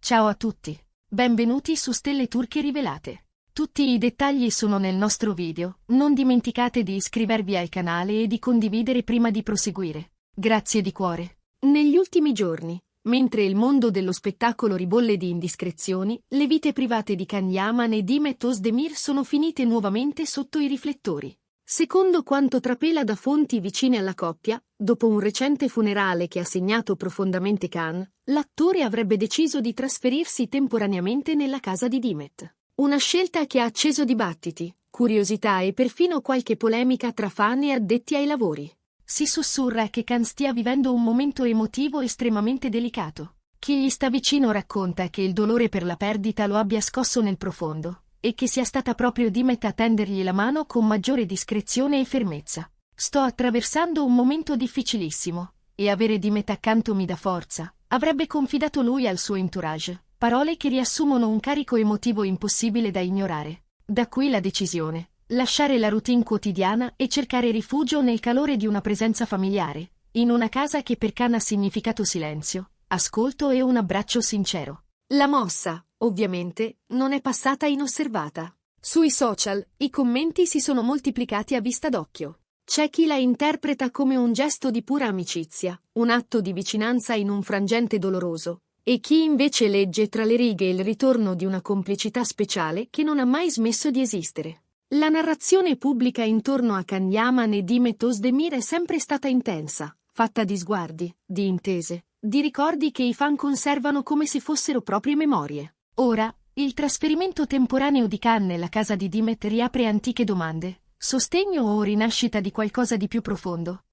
Ciao a tutti. Benvenuti su Stelle Turche Rivelate. Tutti i dettagli sono nel nostro video, non dimenticate di iscrivervi al canale e di condividere prima di proseguire. Grazie di cuore. Negli ultimi giorni, mentre il mondo dello spettacolo ribolle di indiscrezioni, le vite private di Can Yaman e Demet Özdemir sono finite nuovamente sotto i riflettori. Secondo quanto trapela da fonti vicine alla coppia, dopo un recente funerale che ha segnato profondamente Can, l'attore avrebbe deciso di trasferirsi temporaneamente nella casa di Demet. Una scelta che ha acceso dibattiti, curiosità e perfino qualche polemica tra fan e addetti ai lavori. Si sussurra che Can stia vivendo un momento emotivo estremamente delicato. Chi gli sta vicino racconta che il dolore per la perdita lo abbia scosso nel profondo, e che sia stata proprio Demet a tendergli la mano con maggiore discrezione e fermezza. Sto attraversando un momento difficilissimo, e avere Demet accanto mi dà forza, avrebbe confidato lui al suo entourage, parole che riassumono un carico emotivo impossibile da ignorare. Da qui la decisione, lasciare la routine quotidiana e cercare rifugio nel calore di una presenza familiare, in una casa che per Can ha significato silenzio, ascolto e un abbraccio sincero. La mossa, ovviamente, non è passata inosservata. Sui social, i commenti si sono moltiplicati a vista d'occhio. C'è chi la interpreta come un gesto di pura amicizia, un atto di vicinanza in un frangente doloroso, e chi invece legge tra le righe il ritorno di una complicità speciale che non ha mai smesso di esistere. La narrazione pubblica intorno a Can Yaman e Demet Özdemir è sempre stata intensa, fatta di sguardi, di intese, di ricordi che i fan conservano come se fossero proprie memorie. Ora, il trasferimento temporaneo di Can nella casa di Demet riapre antiche domande, sostegno o rinascita di qualcosa di più profondo.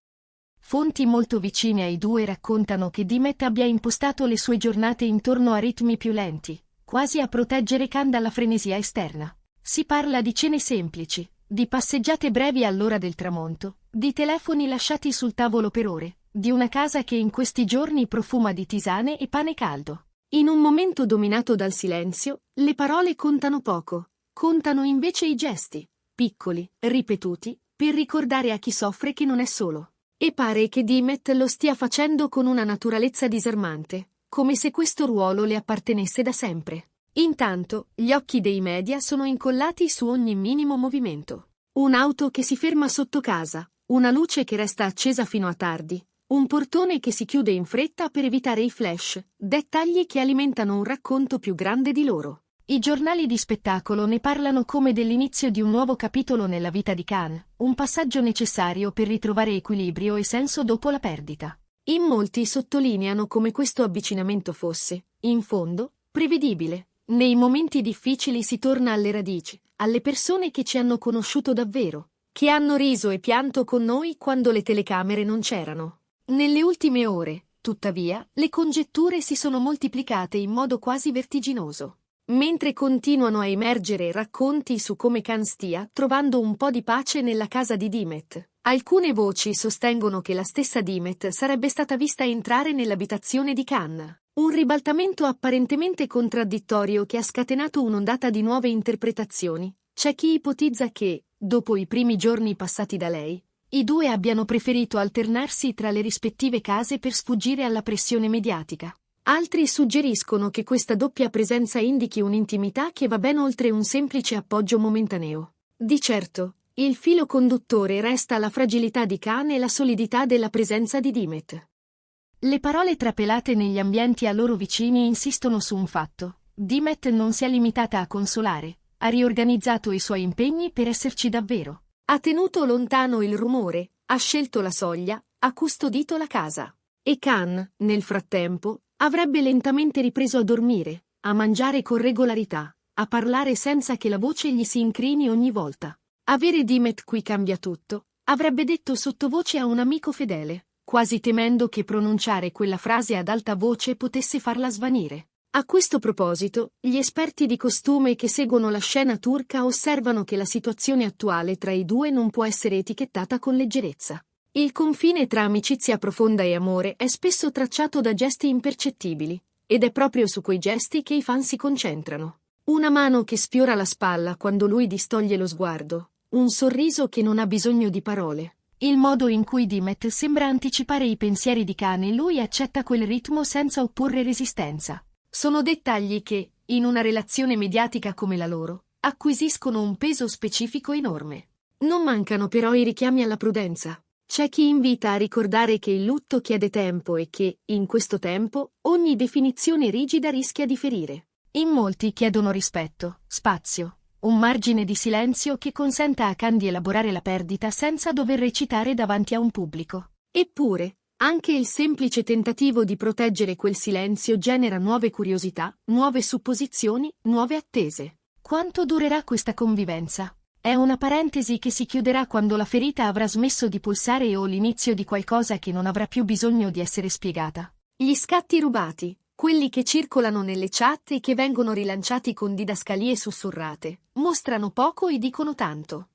Fonti molto vicine ai due raccontano che Demet abbia impostato le sue giornate intorno a ritmi più lenti, quasi a proteggere Can dalla frenesia esterna. Si parla di cene semplici, di passeggiate brevi all'ora del tramonto, di telefoni lasciati sul tavolo per ore, di una casa che in questi giorni profuma di tisane e pane caldo. In un momento dominato dal silenzio, le parole contano poco, contano invece i gesti, piccoli, ripetuti, per ricordare a chi soffre che non è solo. E pare che Demet lo stia facendo con una naturalezza disarmante, come se questo ruolo le appartenesse da sempre. Intanto, gli occhi dei media sono incollati su ogni minimo movimento. Un'auto che si ferma sotto casa, una luce che resta accesa fino a tardi, un portone che si chiude in fretta per evitare i flash, dettagli che alimentano un racconto più grande di loro. I giornali di spettacolo ne parlano come dell'inizio di un nuovo capitolo nella vita di Can, un passaggio necessario per ritrovare equilibrio e senso dopo la perdita. In molti sottolineano come questo avvicinamento fosse, in fondo, prevedibile. Nei momenti difficili si torna alle radici, alle persone che ci hanno conosciuto davvero, che hanno riso e pianto con noi quando le telecamere non c'erano. Nelle ultime ore, tuttavia, le congetture si sono moltiplicate in modo quasi vertiginoso. Mentre continuano a emergere racconti su come Can stia trovando un po' di pace nella casa di Demet, alcune voci sostengono che la stessa Demet sarebbe stata vista entrare nell'abitazione di Can. Un ribaltamento apparentemente contraddittorio che ha scatenato un'ondata di nuove interpretazioni. C'è chi ipotizza che, dopo i primi giorni passati da lei, i due abbiano preferito alternarsi tra le rispettive case per sfuggire alla pressione mediatica. Altri suggeriscono che questa doppia presenza indichi un'intimità che va ben oltre un semplice appoggio momentaneo. Di certo, il filo conduttore resta la fragilità di Can e la solidità della presenza di Demet. Le parole trapelate negli ambienti a loro vicini insistono su un fatto. Demet non si è limitata a consolare, ha riorganizzato i suoi impegni per esserci davvero. Ha tenuto lontano il rumore, ha scelto la soglia, ha custodito la casa. E Can, nel frattempo, avrebbe lentamente ripreso a dormire, a mangiare con regolarità, a parlare senza che la voce gli si incrini ogni volta. Avere Demet qui cambia tutto, avrebbe detto sottovoce a un amico fedele, quasi temendo che pronunciare quella frase ad alta voce potesse farla svanire. A questo proposito, gli esperti di costume che seguono la scena turca osservano che la situazione attuale tra i due non può essere etichettata con leggerezza. Il confine tra amicizia profonda e amore è spesso tracciato da gesti impercettibili, ed è proprio su quei gesti che i fan si concentrano. Una mano che sfiora la spalla quando lui distoglie lo sguardo, un sorriso che non ha bisogno di parole. Il modo in cui Demet sembra anticipare i pensieri di Can e lui accetta quel ritmo senza opporre resistenza. Sono dettagli che, in una relazione mediatica come la loro, acquisiscono un peso specifico enorme. Non mancano però i richiami alla prudenza. C'è chi invita a ricordare che il lutto chiede tempo e che, in questo tempo, ogni definizione rigida rischia di ferire. In molti chiedono rispetto, spazio, un margine di silenzio che consenta a Khan di elaborare la perdita senza dover recitare davanti a un pubblico. Eppure, anche il semplice tentativo di proteggere quel silenzio genera nuove curiosità, nuove supposizioni, nuove attese. Quanto durerà questa convivenza? È una parentesi che si chiuderà quando la ferita avrà smesso di pulsare o l'inizio di qualcosa che non avrà più bisogno di essere spiegata. Gli scatti rubati, quelli che circolano nelle chat e che vengono rilanciati con didascalie sussurrate, mostrano poco e dicono tanto.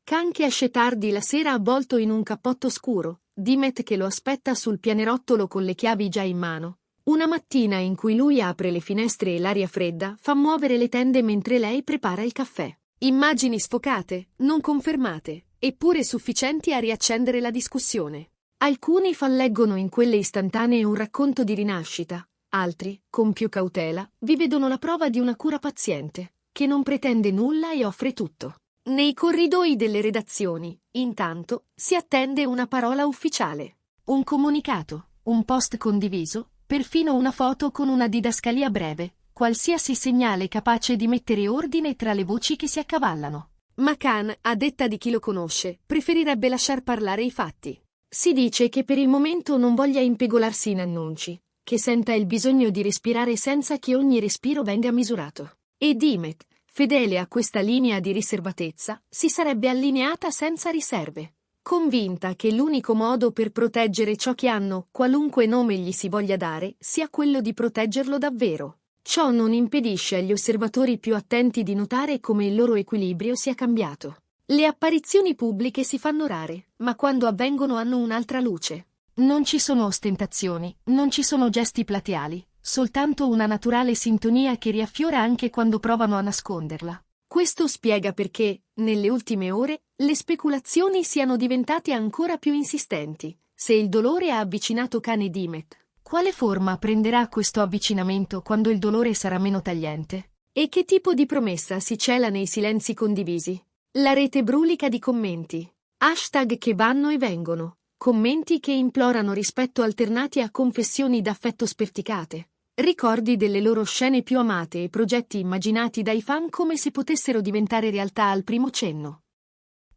Khan che esce tardi la sera avvolto in un cappotto scuro, Dimet che lo aspetta sul pianerottolo con le chiavi già in mano. Una mattina in cui lui apre le finestre e l'aria fredda fa muovere le tende mentre lei prepara il caffè. Immagini sfocate, non confermate, eppure sufficienti a riaccendere la discussione. Alcuni falleggono in quelle istantanee un racconto di rinascita, altri, con più cautela, vi vedono la prova di una cura paziente, che non pretende nulla e offre tutto. Nei corridoi delle redazioni, intanto, si attende una parola ufficiale. Un comunicato, un post condiviso, perfino una foto con una didascalia breve. Qualsiasi segnale capace di mettere ordine tra le voci che si accavallano. Ma Khan, a detta di chi lo conosce, preferirebbe lasciar parlare i fatti. Si dice che per il momento non voglia impegolarsi in annunci, che senta il bisogno di respirare senza che ogni respiro venga misurato. E Dimet, fedele a questa linea di riservatezza, si sarebbe allineata senza riserve, convinta che l'unico modo per proteggere ciò che hanno, qualunque nome gli si voglia dare, sia quello di proteggerlo davvero. Ciò non impedisce agli osservatori più attenti di notare come il loro equilibrio sia cambiato. Le apparizioni pubbliche si fanno rare, ma quando avvengono hanno un'altra luce. Non ci sono ostentazioni, non ci sono gesti plateali, soltanto una naturale sintonia che riaffiora anche quando provano a nasconderla. Questo spiega perché, nelle ultime ore, le speculazioni siano diventate ancora più insistenti. Se il dolore ha avvicinato Khan e Dimet, quale forma prenderà questo avvicinamento quando il dolore sarà meno tagliente? E che tipo di promessa si cela nei silenzi condivisi? La rete brulica di commenti. Hashtag che vanno e vengono. Commenti che implorano rispetto alternati a confessioni d'affetto sperticate. Ricordi delle loro scene più amate e progetti immaginati dai fan come se potessero diventare realtà al primo cenno.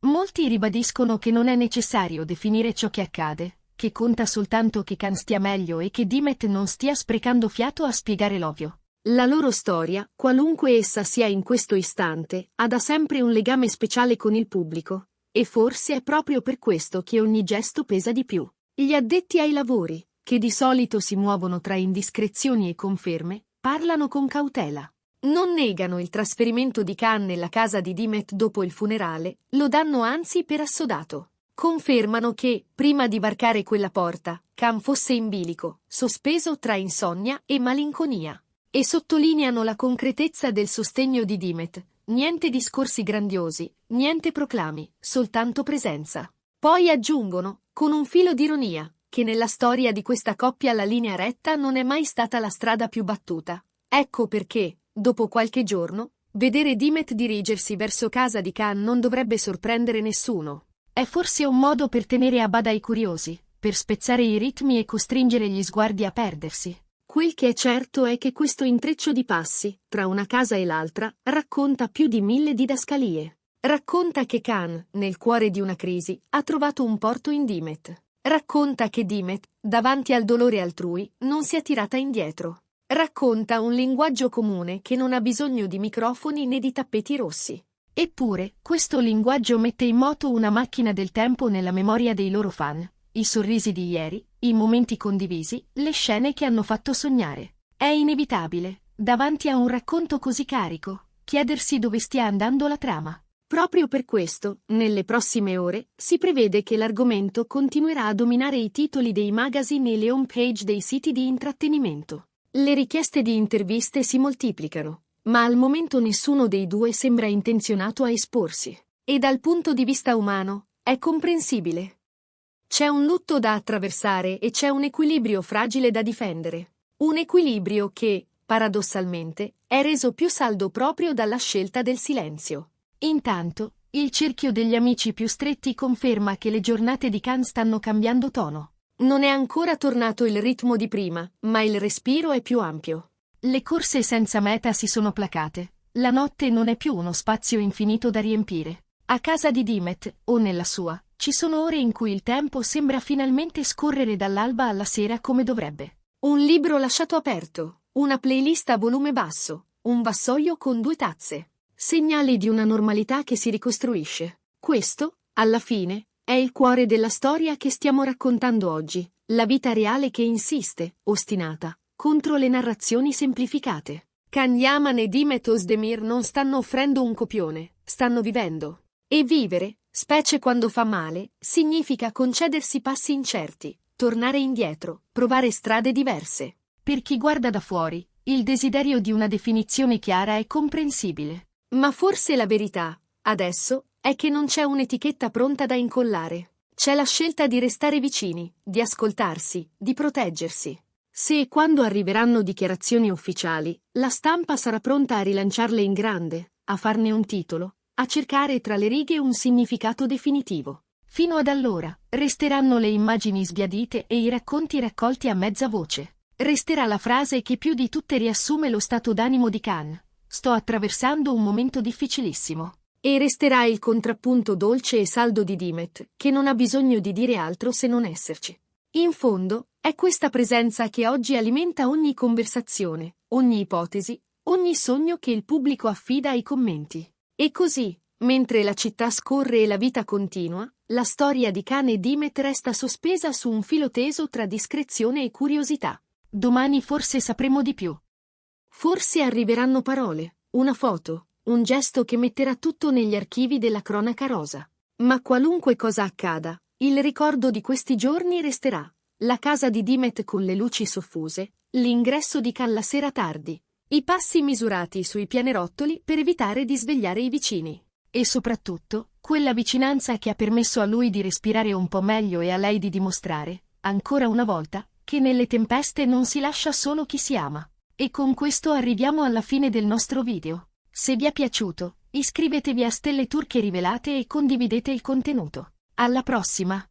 Molti ribadiscono che non è necessario definire ciò che accade, che conta soltanto che Khan stia meglio e che Dimet non stia sprecando fiato a spiegare l'ovvio. La loro storia, qualunque essa sia in questo istante, ha da sempre un legame speciale con il pubblico, e forse è proprio per questo che ogni gesto pesa di più. Gli addetti ai lavori, che di solito si muovono tra indiscrezioni e conferme, parlano con cautela. Non negano il trasferimento di Khan nella casa di Dimet dopo il funerale, lo danno anzi per assodato. Confermano che, prima di varcare quella porta, Khan fosse in bilico, sospeso tra insonnia e malinconia. E sottolineano la concretezza del sostegno di Dimet. Niente discorsi grandiosi, niente proclami, soltanto presenza. Poi aggiungono, con un filo di ironia, che nella storia di questa coppia la linea retta non è mai stata la strada più battuta. Ecco perché, dopo qualche giorno, vedere Dimet dirigersi verso casa di Khan non dovrebbe sorprendere nessuno. È forse un modo per tenere a bada i curiosi, per spezzare i ritmi e costringere gli sguardi a perdersi. Quel che è certo è che questo intreccio di passi, tra una casa e l'altra, racconta più di 1000 didascalie. Racconta che Khan, nel cuore di una crisi, ha trovato un porto in Dimet. Racconta che Dimet, davanti al dolore altrui, non si è tirata indietro. Racconta un linguaggio comune che non ha bisogno di microfoni né di tappeti rossi. Eppure, questo linguaggio mette in moto una macchina del tempo nella memoria dei loro fan. I sorrisi di ieri, i momenti condivisi, le scene che hanno fatto sognare. È inevitabile, davanti a un racconto così carico, chiedersi dove stia andando la trama. Proprio per questo, nelle prossime ore, si prevede che l'argomento continuerà a dominare i titoli dei magazine e le home page dei siti di intrattenimento. Le richieste di interviste si moltiplicano, ma al momento nessuno dei due sembra intenzionato a esporsi. E dal punto di vista umano, è comprensibile. C'è un lutto da attraversare e c'è un equilibrio fragile da difendere. Un equilibrio che, paradossalmente, è reso più saldo proprio dalla scelta del silenzio. Intanto, il cerchio degli amici più stretti conferma che le giornate di Cannes stanno cambiando tono. Non è ancora tornato il ritmo di prima, ma il respiro è più ampio. Le corse senza meta si sono placate. La notte non è più uno spazio infinito da riempire. A casa di Dimet, o nella sua, ci sono ore in cui il tempo sembra finalmente scorrere dall'alba alla sera come dovrebbe. Un libro lasciato aperto, una playlist a volume basso, un vassoio con 2 tazze. Segnali di una normalità che si ricostruisce. Questo, alla fine, è il cuore della storia che stiamo raccontando oggi, la vita reale che insiste, ostinata, contro le narrazioni semplificate. Can Yaman e Dimet Özdemir non stanno offrendo un copione, stanno vivendo. E vivere, specie quando fa male, significa concedersi passi incerti, tornare indietro, provare strade diverse. Per chi guarda da fuori, il desiderio di una definizione chiara è comprensibile. Ma forse la verità, adesso, è che non c'è un'etichetta pronta da incollare. C'è la scelta di restare vicini, di ascoltarsi, di proteggersi. Se e quando arriveranno dichiarazioni ufficiali, la stampa sarà pronta a rilanciarle in grande, a farne un titolo, a cercare tra le righe un significato definitivo. Fino ad allora, resteranno le immagini sbiadite e i racconti raccolti a mezza voce. Resterà la frase che più di tutte riassume lo stato d'animo di Cannes. Sto attraversando un momento difficilissimo. E resterà il contrappunto dolce e saldo di Dimet, che non ha bisogno di dire altro se non esserci. In fondo, è questa presenza che oggi alimenta ogni conversazione, ogni ipotesi, ogni sogno che il pubblico affida ai commenti. E così, mentre la città scorre e la vita continua, la storia di Cannes e Dimet resta sospesa su un filo teso tra discrezione e curiosità. Domani forse sapremo di più. Forse arriveranno parole, una foto, un gesto che metterà tutto negli archivi della cronaca rosa. Ma qualunque cosa accada, il ricordo di questi giorni resterà. La casa di Dimet con le luci soffuse, l'ingresso di Cannes la sera tardi, i passi misurati sui pianerottoli per evitare di svegliare i vicini. E soprattutto, quella vicinanza che ha permesso a lui di respirare un po' meglio e a lei di dimostrare, ancora una volta, che nelle tempeste non si lascia solo chi si ama. E con questo arriviamo alla fine del nostro video. Se vi è piaciuto, iscrivetevi a Stelle Turche Rivelate e condividete il contenuto. Alla prossima!